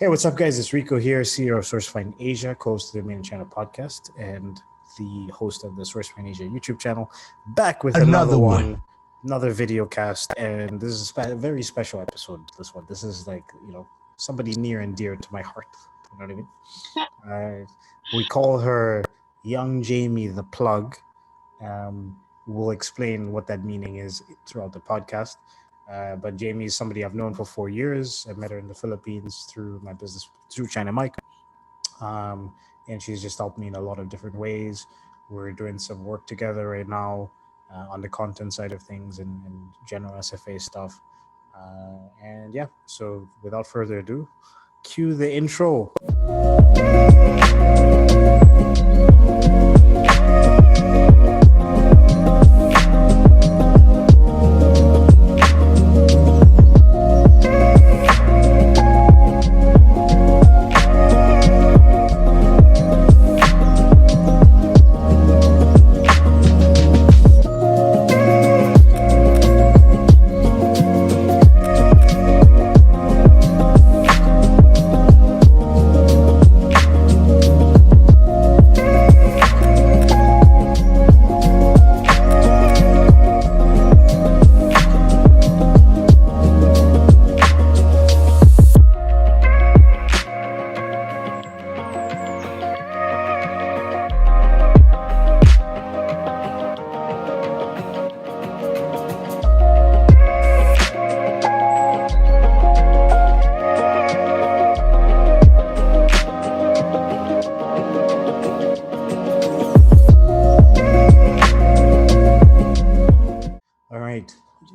Hey, what's up, guys? It's Rico here, CEO of SourceFind Asia, co-host of the Main Channel podcast, and the host of the SourceFind Asia YouTube channel. Back with another one, another video cast, and this is a very special episode. This is like somebody near and dear to my heart. You know what I mean? We call her Young Jaymee the Plug. We'll explain what that meaning is throughout the podcast. But Jaymee is somebody I've known for 4 years. I met her in the Philippines through my business, through China Mike. And she's just helped me in a lot of different ways. We're doing some work together right now on the content side of things and general SFA stuff. And yeah, so without further ado, cue the intro.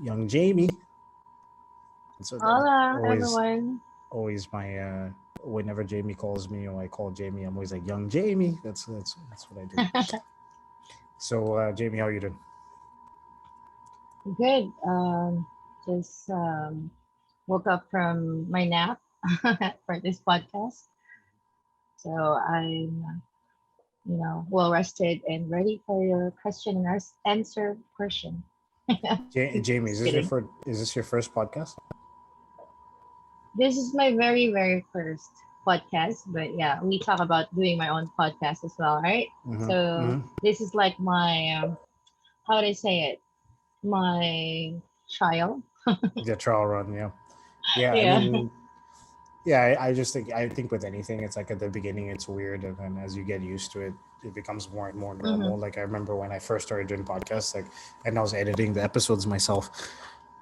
Young Jaymee. So hola, everyone. Always my whenever Jaymee calls me or I call Jaymee, I'm always like Young Jaymee. That's what I do. So Jaymee, how are you doing? Good. Just woke up from my nap for this podcast. So I'm well rested and ready for your question and answer question. Jaymee, is this your first podcast? This is my very first podcast, but yeah, we talk about doing my own podcast as well, right? This is like my how would I say it? My trial. The trial run, yeah. I mean, yeah. I think with anything, it's like at the beginning it's weird, and then as you get used to it, it becomes more and more normal. Mm-hmm. Like I remember when I first started doing podcasts, and I was editing the episodes myself,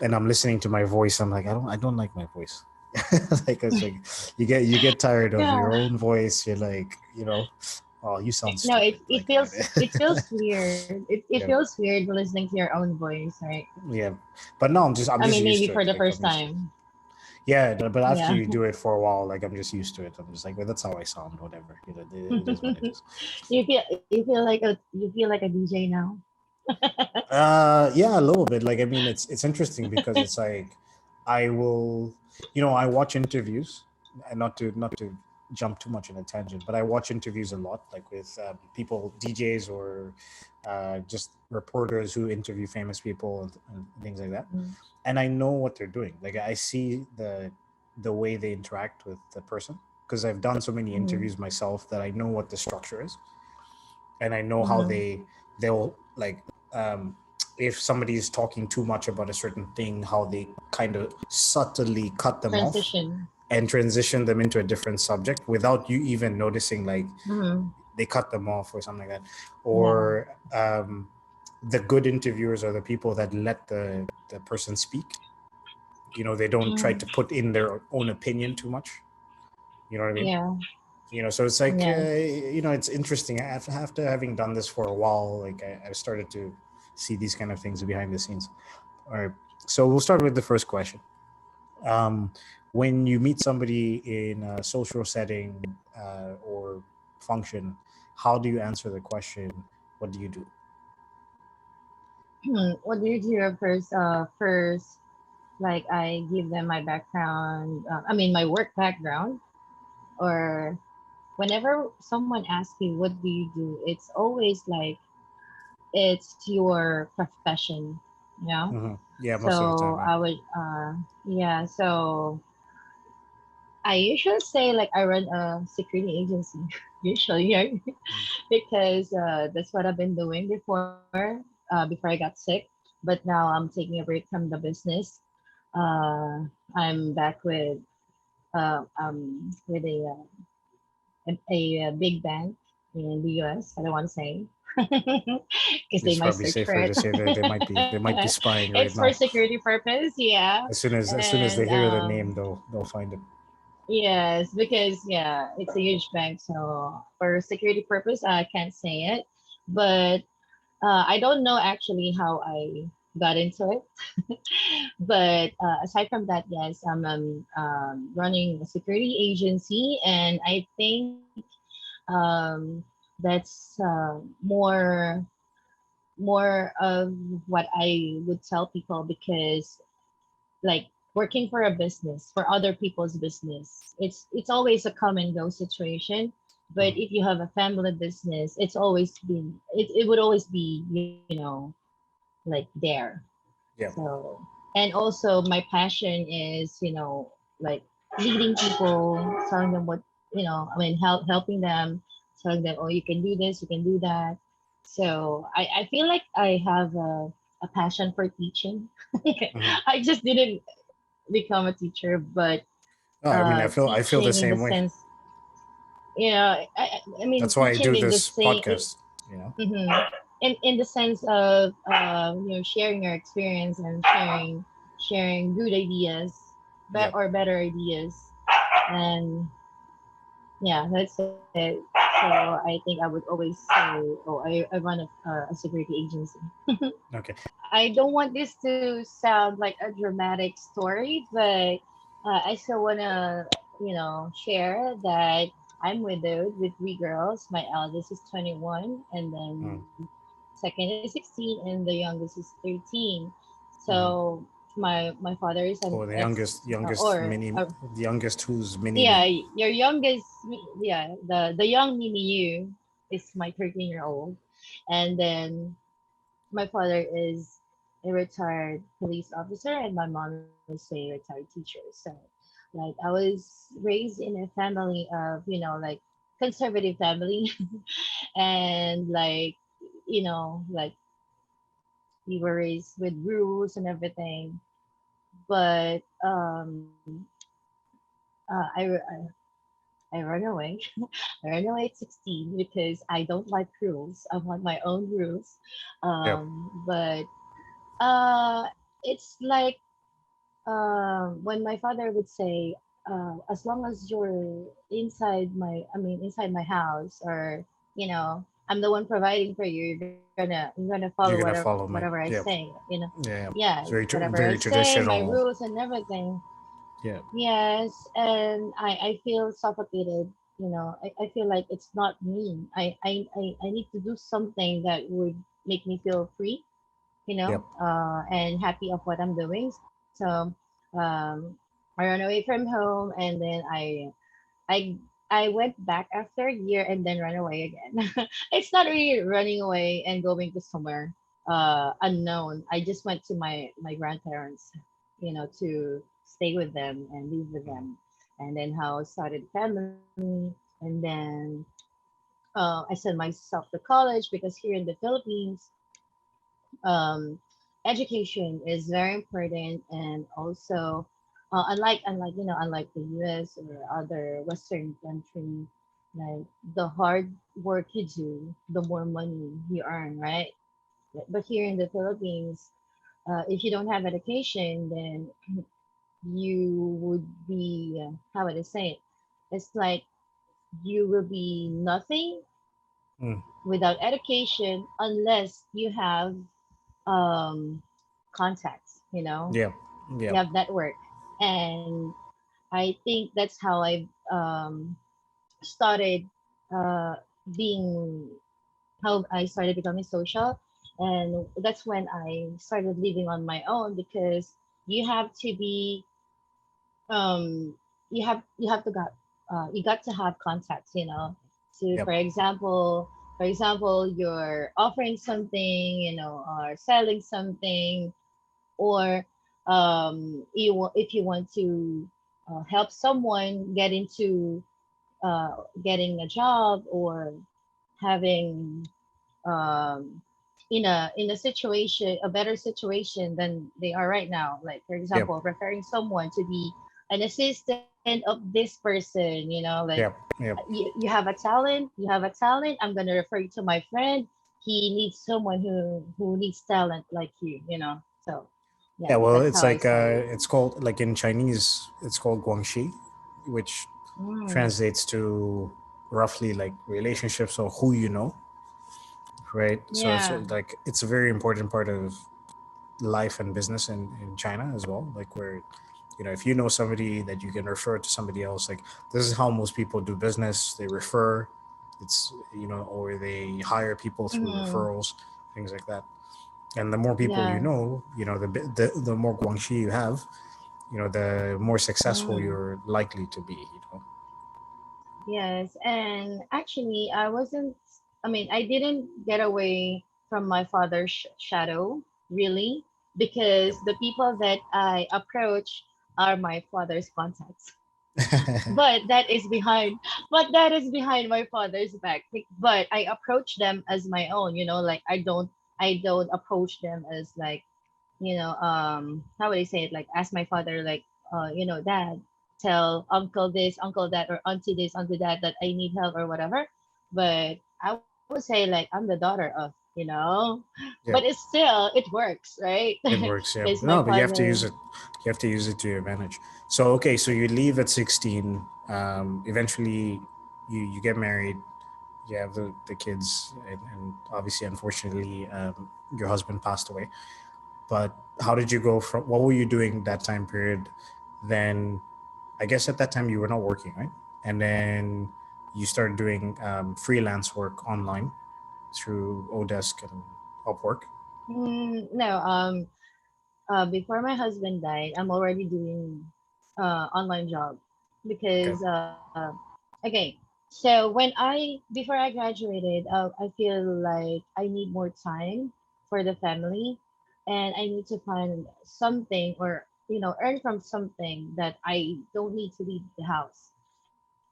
and I'm listening to my voice. I'm like, I don't like my voice. It's like you get tired of your own voice. You're like, oh, you sound stupid. No, it feels weird. It feels weird listening to your own voice, right? Yeah, but no, I'm just maybe for the first time. Yeah, but after you do it for a while, like I'm just used to it. I'm just like, well, that's how I sound. Whatever, it is what it is. you feel like a DJ now. Yeah, a little bit. Like I mean, it's interesting because it's like I will, I watch interviews, and not to jump too much in a tangent, but I watch interviews a lot, like with people, DJs, or just reporters who interview famous people and things like that. Mm. And I know what they're doing. Like I see the way they interact with the person, because I've done so many interviews myself that I know what the structure is, and I know how they'll like. If somebody is talking too much about a certain thing, how they kind of subtly cut them off and transition them into a different subject without you even noticing, like they cut them off or something like that. Or the good interviewers are the people that let the person speak. They don't try to put in their own opinion too much. You know what I mean? Yeah. So it's like, it's interesting. After having done this for a while, like I started to see these kind of things behind the scenes. All right, so we'll start with the first question. When you meet somebody in a social setting or function, how do you answer the question, what do you do? What do you do first, like I give them my background, my work background, or whenever someone asks me what do you do, it's always like it's your profession, Mm-hmm. Yeah, most of the time. I would so I usually say like I run a security agency. Usually, yeah, Mm. because that's what I've been doing before I got sick. But now I'm taking a break from the business. I'm back with a big bank in the US. I don't want to say because they It's might probably search for safer it. to say that they might be spying It's right for now. security purpose, yeah. As soon as they And hear the name, they'll find it. yes, because yeah, it's a huge bank, so for security purpose, I can't say it. But I don't know actually how I got into it. But aside from that, yes, I'm running a security agency, and I think that's more of what I would tell people because like working for a business for other people's business, it's always a come and go situation. But Mhm. if you have a family business, it would always be, like there. Yeah. So, and also my passion is, like leading people, telling them what, I mean, helping them, telling them, oh, you can do this, you can do that. So I feel like I have a passion for teaching. Mhm. I just didn't become a teacher, but No, I mean, I feel the teaching in the same way. sense, I mean, That's why I teaching do in the this same, podcast. You know. mhm. In the sense of sharing your experience and sharing good ideas, Yep. or better ideas, and yeah, that's it. So I think I would always say, oh, I run a security agency. Okay. I don't want this to sound like a dramatic story, but I still wanna, share that I'm widowed with three girls. My eldest is 21, and Mm. then second is 16, and the youngest is 13. Hmm. So my father is an Or the ex, youngest or mini, the youngest who's mini yeah, me. your youngest, yeah, the young mini you is my 13-year-old, and then my father is a retired police officer, and my mom is a retired teacher. So, like, I was raised in a family of, like conservative family, and like we were raised with rules and everything. But I run away. I run away at 16 because I don't like rules. I want my own rules. Yep. But uh, it's like when my father would say, as long as you're inside my house, or I'm the one providing for you, you're gonna follow You're gonna follow whatever me. I Yep. say, Yeah. Yeah. yeah, It's whatever I very say, my traditional. rules and everything. Yeah. Yes, and I feel suffocated. I feel like it's not me. I need to do something that would make me feel free, Yep. and happy of what I'm doing. So um, I ran away from home, and then I I went back after a year and then ran away again. It's not really running away and going to somewhere unknown. I just went to my grandparents, to stay with them and live with Mhm. them, and then how I started a family, and then I sent myself to college because here in the Philippines, um, education is very important, and also unlike the US or other Western country, like the hard work you do, the more money you earn, right? But here in the Philippines, if you don't have education, then you would be how would I say it? It's like you will be nothing Mm. without education unless you have um, contacts, Yep. you Yep. have network. And I think that's how I started uh, being, how I started becoming social. And that's when I started living on my own because you have to be, you have you got to have contacts, to, Yep. for example, you're offering something, or selling something, or if you want to help someone get into getting a job or having um, in a situation, a better situation than they are right now. Like for Yep. example, referring someone to be an assistant of this person. You know, like Yep. Yep. you have a talent, you have a talent. I'm gonna refer you to my friend. He needs someone who needs talent like you. You know, so Yeah. yeah, Well, that's it's how I like started. it's called like in Chinese, it's called guangxi, which Mm, translates to roughly like relationships or who you know, right? So it's yeah. like it's a very important part of life and business in China as well. Like where, if you know somebody that you can refer to somebody else, like this is how most people do business. They refer, or they hire people through Mm, referrals, things like that. And the more people yeah. the more guangxi you have, the more successful Mm. you're likely to be. Yes, and actually, I wasn't, I mean, I didn't get away from my father's shadow, really, because the people that I approach are my father's contacts. But that is behind, but that is behind my father's back. But I approach them as my own, you know, like I don't approach them as like, how would I say it? Like ask my father, like, dad, tell uncle this, uncle that, or auntie this, auntie that I need help or whatever. But I would say like I'm the daughter of, but it's Yeah. still it works, right? It works, yeah. Because my No, but you have to father, use it. You have to use it to your advantage. So okay, so you leave at 16. Eventually, you get married. You have the kids, and obviously, unfortunately, your husband passed away. But how did you go from? What were you doing that time period? Then, I guess at that time you were not working, right? And then you started doing freelance work online through Odesk and Upwork. no, before my husband died, I'm already doing online job Okay. because okay. So when I before I graduated, I feel like I need more time for the family, and I need to find something or earn from something that I don't need to leave the house.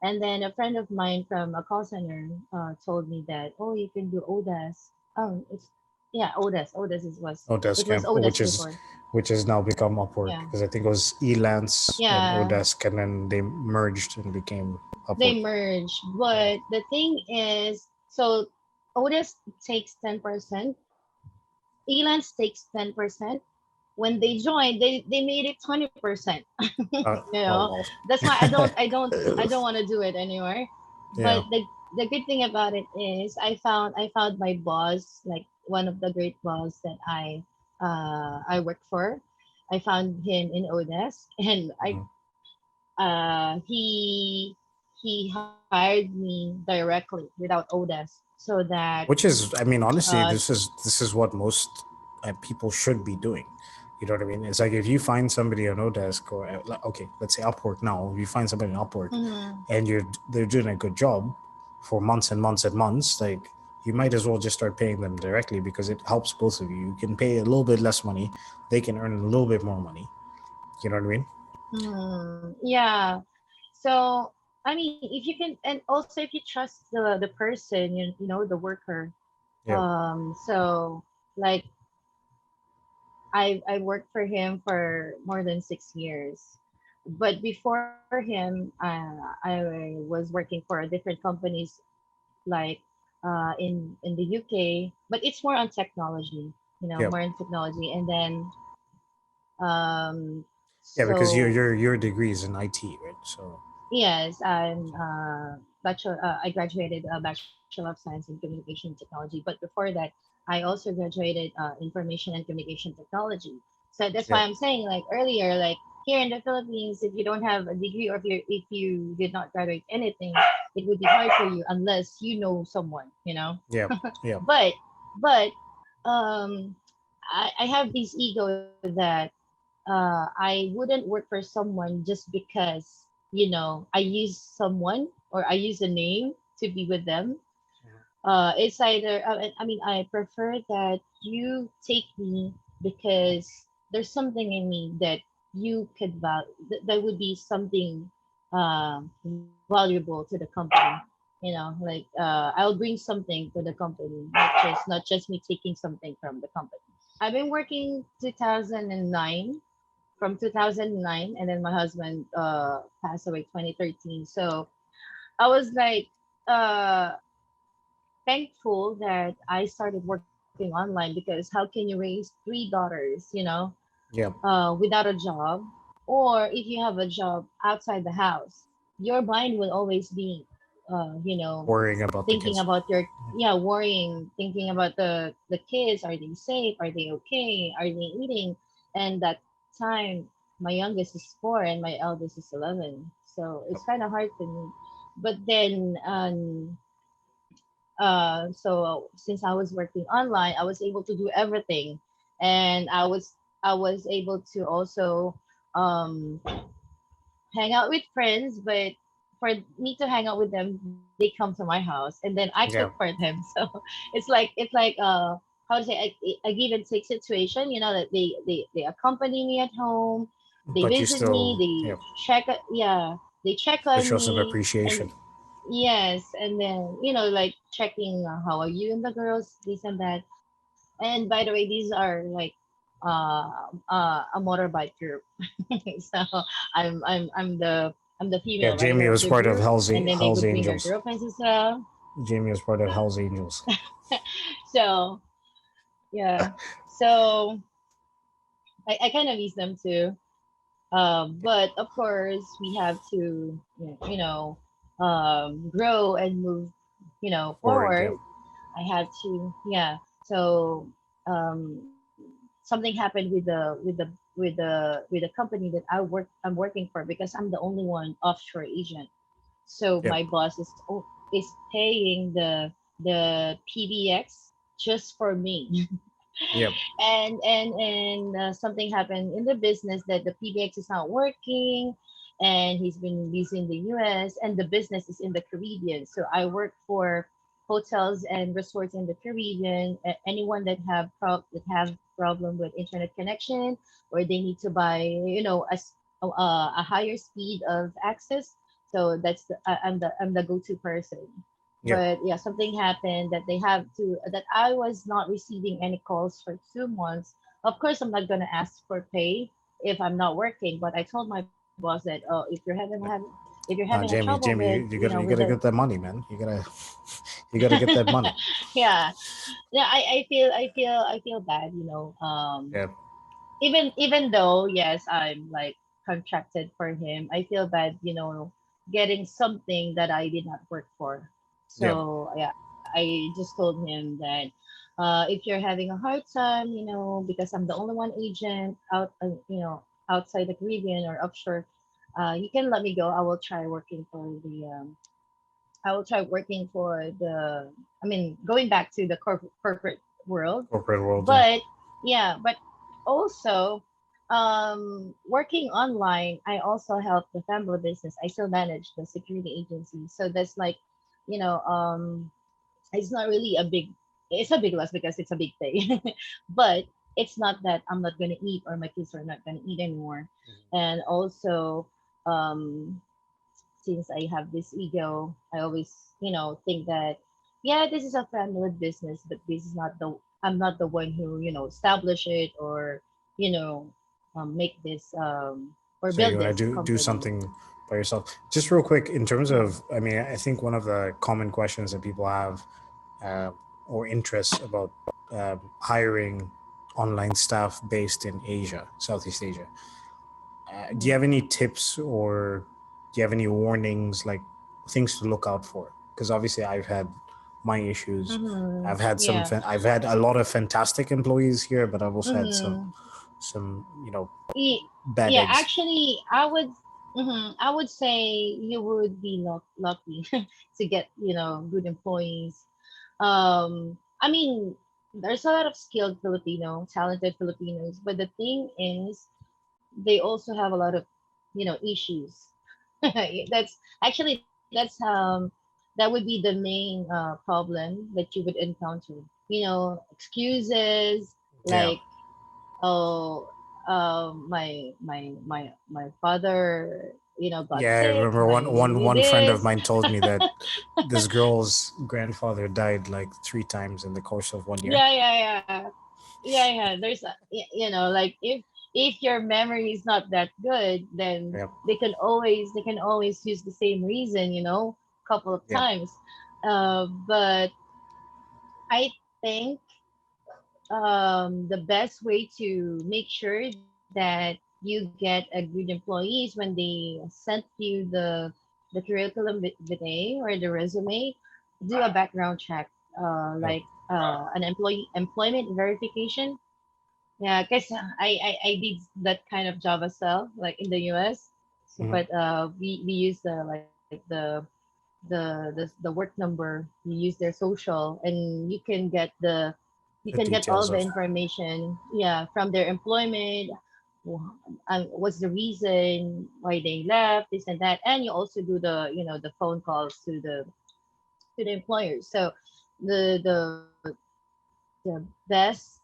And then a friend of mine from a call center told me that, oh, you can do Odas. It's yeah, Odas. Odas it Odesk, was yeah, Odas before. which has now become Upwork Yeah. because I think it was Elance and Yeah, Odesk, and then they merged and became Upwork. they merge. Yeah. But the thing is, so Otis takes 10%, Elance takes 10%. When they joined, they made it 20%. Oh well. That's why I don't want to do it anymore. Yeah. But the good thing about it is I found my boss, like one of the great boss that I work for. I found him in Odesk, and I Mhm. he hired me directly without Odesk so that Which is, I mean, honestly, uh this is what most people should be doing. You know what I mean? It's like if you find somebody on Odesk or okay, let's say Upwork now. If you find somebody on Upwork, mhm, and they're doing a good job for months and months and months, like you might as well just start paying them directly because it helps both of you. You can pay a little bit less money, they can earn a little bit more money. You know what I mean? yeah. So I mean, if you can, and also if you trust the person, the worker. Yeah. So like I worked for him for more than 6 years, but before him, I was working for different companies like in the UK, but it's more on technology, Yeah. more on technology. And then um, Yeah, because your so your degree is in IT, right? So yes, I graduated Bachelor of Science in Communication Technology, but before that, I also graduated Information and Communication Technology. So that's why yeah. I'm saying, like earlier, like here in the Philippines, if you don't have a degree or if you did not graduate anything, it would be hard for you unless you know someone. Yeah. Yeah. But but I have this ego that I wouldn't work for someone just because I use someone or I use a name to be with them. It's either I mean I prefer that you take me because there's something in me that you could that would be something valuable to the company. Like I'll bring something to the company, not just me taking something from the company. I've been working 2009, from 2009, and then my husband passed away 2013. So I was like uh thankful that I started working online, because how can you raise three daughters, Yeah. without a job, or if you have a job outside the house, your mind will always be, Worrying about the thinking kids. about your, yeah, worrying, thinking about the kids. Are they safe? Are they okay? Are they eating? And that time, my youngest is 4 and my eldest is 11. So it's Yep. kind of hard for me. But then, so since I was working online, I was able to do everything, and I was able to also um hang out with friends. But for me to hang out with them, they come to my house, and then I cook for Yeah. them. So it's like how to say, a give and take situation. That they accompany me at home, they But you visit me, still, yeah, they yeah, they check to on show some me. And appreciation. yes, and then like checking, how are you and the girls, this and that. And by the way, these are like a motorbike group. So I'm the Yeah, female, right, Jamie of was the part of group, and then they Hell's would bring their Angels. girlfriends as well. Jamie was part of Hell's Angels. So yeah, so I kind of miss them too. But of course, we have to, grow and move, Forward, yeah. forward. I had to, yeah. So something happened with the company that I'm working for, because I'm the only one offshore agent. So Yep. my boss is paying the PBX just for me. Yep. And something happened in the business that the PBX is not working, and he's been busy in the US, and the business is in the Caribbean. So I work for hotels and resorts in the Caribbean. Anyone that have problem with internet connection, or they need to buy, a higher speed of access. So I'm the go-to person. Yep. But yeah, something happened that I was not receiving any calls for 2 months. Of course, I'm not gonna ask for pay if I'm not working. But I told my boss that, oh, if you're having a trouble Jamie, with, Jamie, you with gotta the get that money, man. You gotta get that money. yeah, yeah, I feel bad, Yeah. even though, yes, I'm like contracted for him. I feel bad, getting something that I did not work for. Yeah. So yeah, I just told him that, if you're having a hard time, because I'm the only one agent outside the Caribbean or offshore, you can let me go. I will try working for I mean, going back to the corporate world. Corporate world, yeah. But yeah, but also, working online, I also help the family business. I still manage the security agency. So that's like, you know, it's not really it's a big loss because it's a big pay. But it's not that I'm not gonna eat, or my kids are not gonna eat anymore. And also, um since I have this ego, I always, think that, yeah, this is a family business, but this is not the I'm not the one who, establish it, or, you know, make this or So you build want to this do company. something by yourself. Just real quick, in terms Yeah. of, I mean, I think one of the common questions that people have, uh, or interests about hiring online staff based in Asia, Southeast Asia. Do you Mhm. have any tips, or do you have any warnings, like things to look out for? Because obviously I've had my issues. Mhm. Yeah. I've had a lot of fantastic employees here, but I've also had Mhm. some Ye- bad Yeah, eggs. actually, I would say you would be lucky to get, good employees. I mean, there's a lot of skilled talented Filipinos, but the thing is, they also have a lot of, issues. That would be the main problem that you would encounter. Excuses Yeah. like, oh. my father, got Yeah, I sick, remember my one friend of this. mine told me that this girl's grandfather died like 3 times in the course of 1 year. Yeah, yeah, yeah, yeah, yeah. There's like, if your memory is not that good, then Yep. they can always use the same reason, couple of Yep. times. But I think the best way to make sure that you get a good employees when they sent you the curriculum vitae or the resume, do a background check, Yep. like an employment verification. Yeah, because I did that kind of job as well, like in the US. So, Mhm. but we use the work number. You use their social, and you The can get all details the of. information, yeah, from their employment. What's the reason why they left, this and that, and you also do the phone calls to the employers. So the best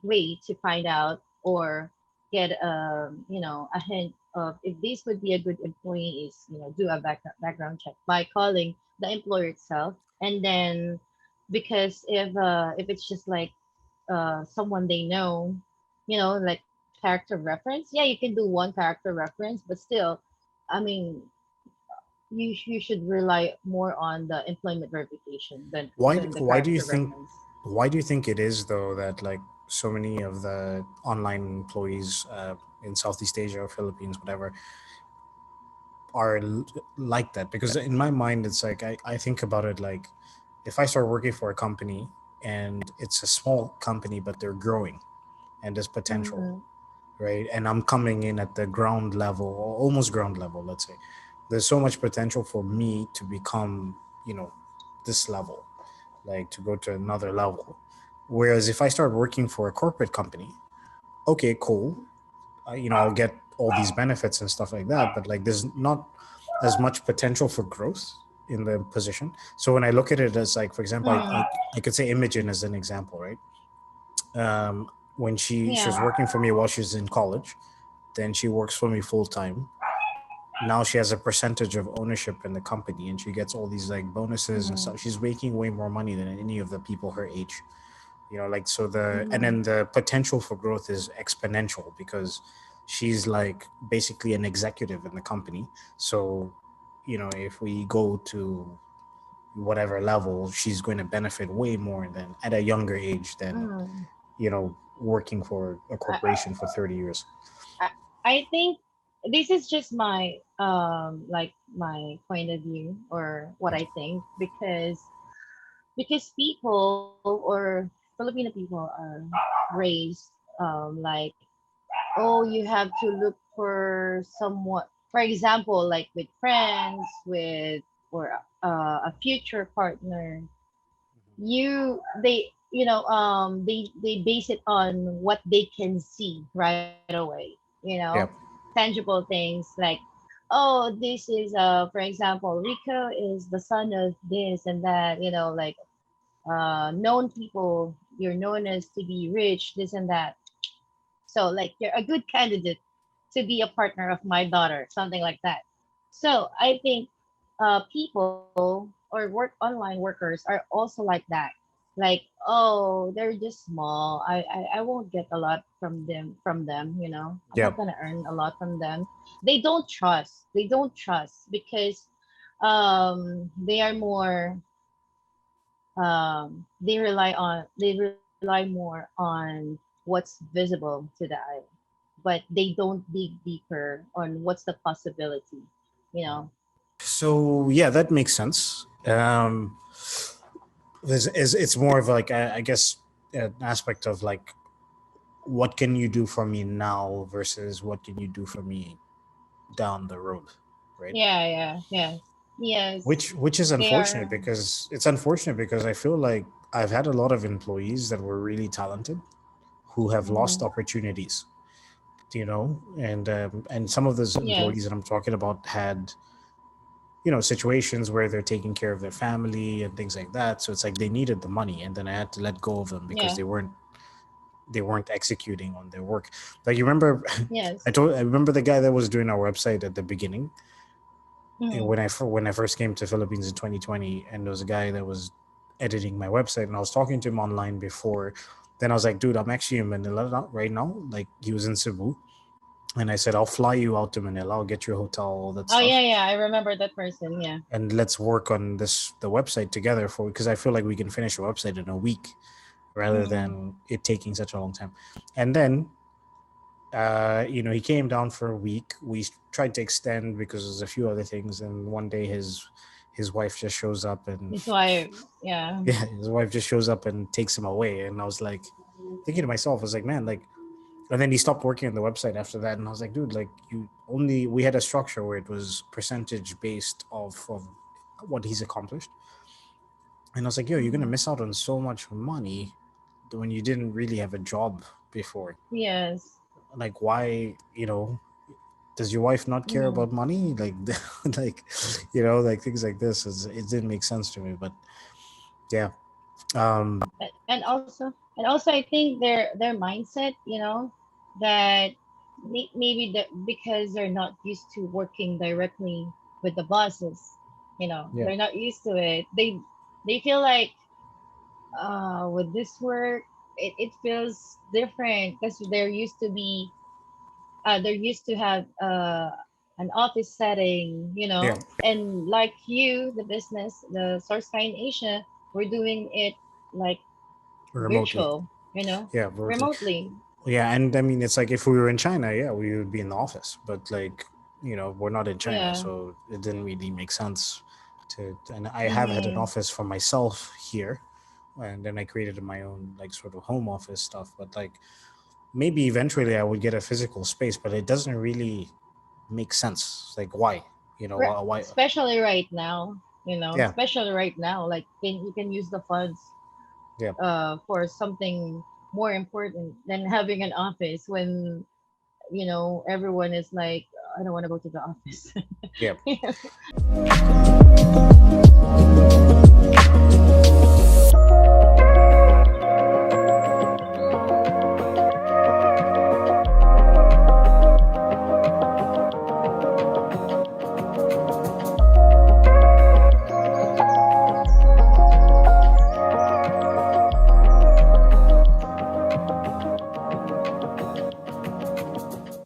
way to find out or get a hint of if this would be a good employee is, do a background check by calling the employer itself. And then, because if it's just like someone they know, like character reference, yeah, you can do one character reference, but still, I mean, you should rely more on the employment verification than the Why do you character think reference. it is though that like so many of the online employees in Southeast Asia or Philippines, whatever, are like that? Because in my mind, it's like I think about it like if I start working for a company and it's a small company but they're growing and there's potential, Mm-hmm. right? And I'm coming in at the ground level or almost ground level, let's say. There's so much potential for me to become, this level, like to go to another level. Whereas if I start working for a corporate company, okay, cool, I'll get all these benefits and stuff like that, but like there's not as much potential for growth in the position. So when I look at it as like, for example, I could say Imogen as an example, right? When she Yeah. was working for me while she was in college, then she works for me full time. Now she has a percentage of ownership in the company and she gets all these like bonuses and Mm-hmm. stuff. She's making way more money than any of the people her age. Like so and Mm-hmm. then the potential for growth is exponential because she's like basically an executive in the company. So, if we go to whatever level, she's going to benefit way more than at a younger age than, Mm. working for a I, corporation for 30 years. I I think this is just my like my point of view or what I think, because people or Filipino people are raised like, oh, you have to look for somewhat, for example, like with friends, with or a future partner. They base it on what they can see right away, Yep. tangible things like, oh, this is for example, Rico is the son of this and that, like known people, you're known as to be rich, this and that. So like you're a good candidate to be a partner of my daughter, something like that. So I think people or online workers are also like that. Like, oh, they're just small. I won't get a lot from them. I'm not Yep. gonna earn a lot from them. They don't trust. They don't trust because they are more they rely more on what's visible to the eye, but they don't dig deeper on what's the possibility, you know So yeah, that makes sense. It's more of like I guess an aspect of like what can you do for me now versus what can you do for me down the road, right? yeah, yeah, yeah, yes, Which is they are. unfortunate because I feel like I've had a lot of employees that were really talented who have lost Mhm. opportunities, and some of those employees Yes, that I'm talking about had situations where they're taking care of their family and things like that. So it's like they needed the money, and then I had to let go of them because yeah, they weren't they weren't executing on their work. Like you remember, Yes. I remember the guy that was doing our website at the beginning, and Mm. when I first came to Philippines in 2020, and there was a guy that was editing my website, and I was talking to him online before. Then I was like, dude, I'm actually in Manila right now. Like he was in Cebu, and I said, I'll fly you out to Manila. I'll get your hotel, all that Oh yeah, stuff, yeah. I remember that person. Yeah. and let's work on the website together for because I feel like we can finish a website in a week rather Mm. than it taking such a long time. And then he came down for a week. We tried to extend because there's a few other things, and one day his wife just shows up and That's why. Yeah. yeah, his wife just shows up and takes him away. And I was like, thinking to myself, I was like, man, like, and then he stopped working on the website after that. And I was like, dude, like, we had a structure where it was percentage based of what he's accomplished. And I was like, yo, you're gonna Mm. miss out on so much money when you didn't really have a job before. Yes. Like, why, does your wife not care Mm. about money? Like, like, like things like this. It didn't make sense to me. But yeah, um, And also, I think their mindset, that maybe because they're not used to working directly with the bosses, yeah, they're not used to it. They feel like, with this work, it feels different because they're used to have an office setting, yeah, and like you, the business, the Source in Asia, we're doing it like remotely. virtual, Yeah, remotely. remotely. Yeah, and I mean, it's like if we were in China, yeah, we would be in the office, but like, we're not in China, Yeah. so it didn't really make sense to. And I have had an Mm-hmm. office for myself here, and then I created my own like sort of home office stuff. But like, maybe eventually I would get a physical space, but it doesn't really make sense. Like, why? Why? Especially right now, Yeah, like you can use the funds yeah, for something more important than having an office when everyone is like, I don't want to go to the office. yeah.